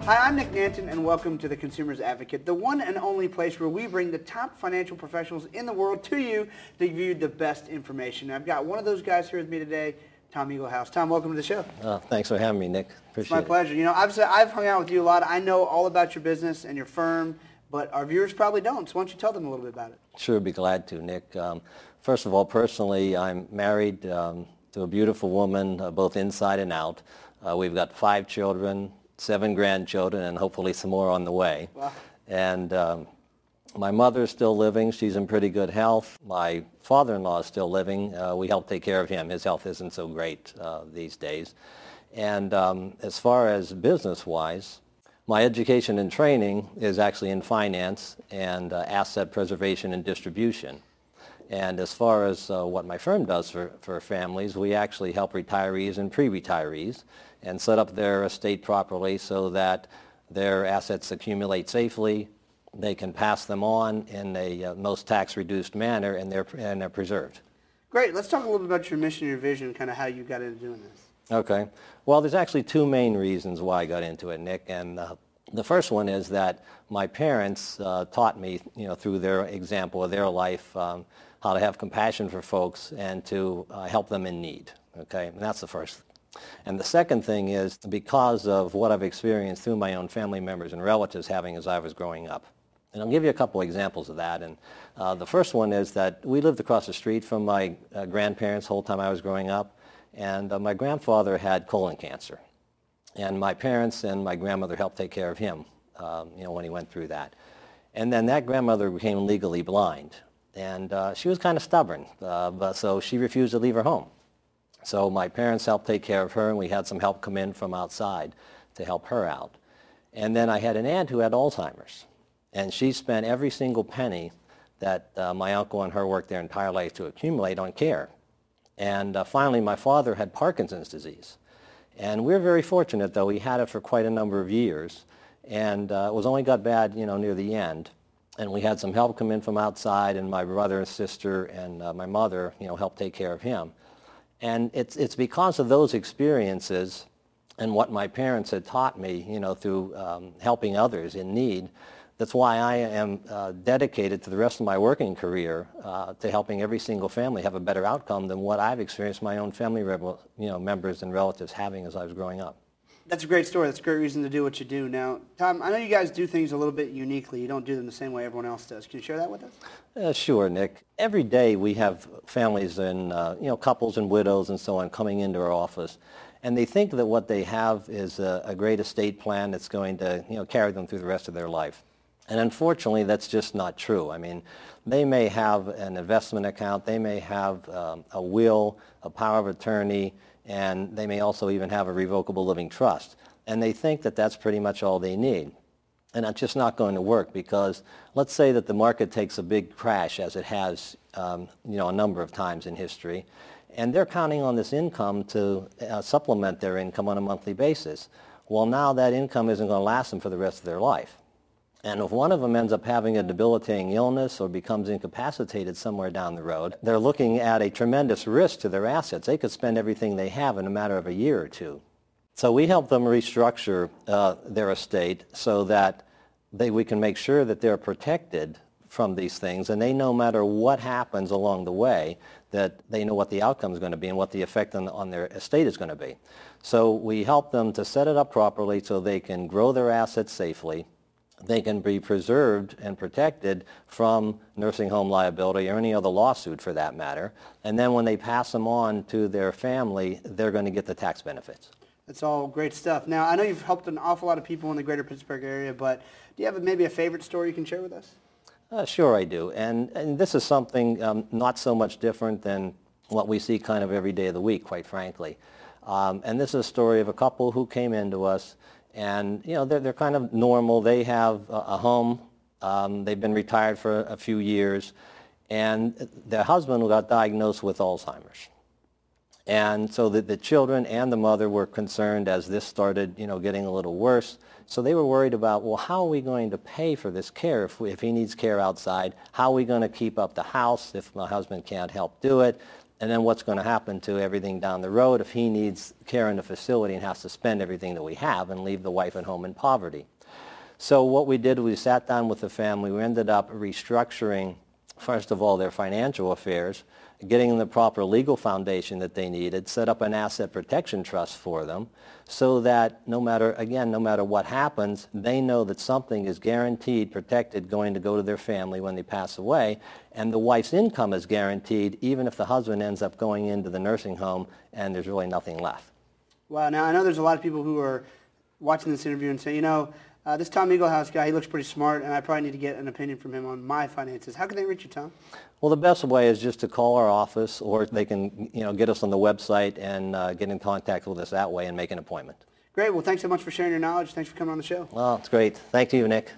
Hi, I'm Nick Nanton, and welcome to the Consumer's Advocate, the one and only place where we bring the top financial professionals in the world to you to give you the best information. I've got one of those guys here with me today, Tom Eaglehouse. Tom, welcome to the show. Thanks for having me, Nick. Appreciate it. It's my pleasure. You know, I've hung out with you a lot. I know all about your business and your firm, but our viewers probably don't. So why don't you tell them a little bit about it? Sure, be glad to, Nick. First of all, personally, I'm married to a beautiful woman, both inside and out. We've got 5 children, 7 grandchildren, and hopefully some more on the way. Wow. And my mother's still living. She's in pretty good health. My father-in-law is still living. We help take care of him. His health isn't so great these days. And as far as business-wise, my education and training is actually in finance and asset preservation and distribution. And as far as what my firm does for families, we actually help retirees and pre-retirees and set up their estate properly so that their assets accumulate safely, they can pass them on in a most tax-reduced manner, and they're preserved. Great. Let's talk a little bit about your mission, your vision, kind of how you got into doing this. Okay. Well, there's actually 2 main reasons why I got into it, Nick. And the first one is that my parents taught me, through their example of their life, how to have compassion for folks and to help them in need. Okay, and that's the first. And the second thing is because of what I've experienced through my own family members and relatives having as I was growing up. And I'll give you a couple examples of that. And the first one is that we lived across the street from my grandparents the whole time I was growing up. And my grandfather had colon cancer. And my parents and my grandmother helped take care of him, when he went through that. And then that grandmother became legally blind. And she was kind of stubborn, so she refused to leave her home. So my parents helped take care of her, and we had some help come in from outside to help her out. And then I had an aunt who had Alzheimer's. And she spent every single penny that my uncle and her worked their entire life to accumulate on care. And finally, my father had Parkinson's disease. And we were very fortunate, though. He had it for quite a number of years. And it was only got bad, near the end. And we had some help come in from outside, and my brother and sister and my mother, helped take care of him. And it's because of those experiences and what my parents had taught me, through helping others in need. That's why I am dedicated to the rest of my working career to helping every single family have a better outcome than what I've experienced my own family members and relatives having as I was growing up. That's a great story. That's a great reason to do what you do. Now, Tom, I know you guys do things a little bit uniquely. You don't do them the same way everyone else does. Can you share that with us? Sure, Nick. Every day we have families and, couples and widows and so on coming into our office. And they think that what they have is a great estate plan that's going to, carry them through the rest of their life. And unfortunately, that's just not true. I mean, they may have an investment account. They may have a will, a power of attorney, and they may also even have a revocable living trust. And they think that that's pretty much all they need. And that's just not going to work because let's say that the market takes a big crash, as it has a number of times in history, and they're counting on this income to supplement their income on a monthly basis. Well, now that income isn't going to last them for the rest of their life. And if one of them ends up having a debilitating illness or becomes incapacitated somewhere down the road, they're looking at a tremendous risk to their assets. They could spend everything they have in a matter of a year or 2. So we help them restructure their estate so that we can make sure that they're protected from these things, and they know no matter what happens along the way, that they know what the outcome is going to be and what the effect on their estate is going to be. So we help them to set it up properly so they can grow their assets safely. They can be preserved and protected from nursing home liability or any other lawsuit for that matter. And then when they pass them on to their family, they're going to get the tax benefits. That's all great stuff. Now, I know you've helped an awful lot of people in the greater Pittsburgh area, but do you have maybe a favorite story you can share with us? Sure, I do. And this is something not so much different than what we see kind of every day of the week, quite frankly. And this is a story of a couple who came into us. And, they're kind of normal. They have a home. They've been retired for a few years. And their husband got diagnosed with Alzheimer's. And so the children and the mother were concerned as this started, getting a little worse. So they were worried about, well, how are we going to pay for this care if he needs care outside? How are we going to keep up the house if my husband can't help do it? and then what's going to happen to everything down the road if he needs care in the facility and has to spend everything that we have and leave the wife at home in poverty. So what we did, we sat down with the family. We ended up restructuring, first of all, their financial affairs, getting them the proper legal foundation that they needed, set up an asset protection trust for them so that no matter what happens, they know that something is guaranteed, protected, going to go to their family when they pass away, and the wife's income is guaranteed even if the husband ends up going into the nursing home and there's really nothing left. Wow. Now, I know there's a lot of people who are watching this interview and say, this Tom Eaglehouse guy, he looks pretty smart, and I probably need to get an opinion from him on my finances. How can they reach you, Tom? Well, the best way is just to call our office, or they can, get us on the website and get in contact with us that way and make an appointment. Great. Well, thanks so much for sharing your knowledge. Thanks for coming on the show. Well, it's great. Thank you, Nick.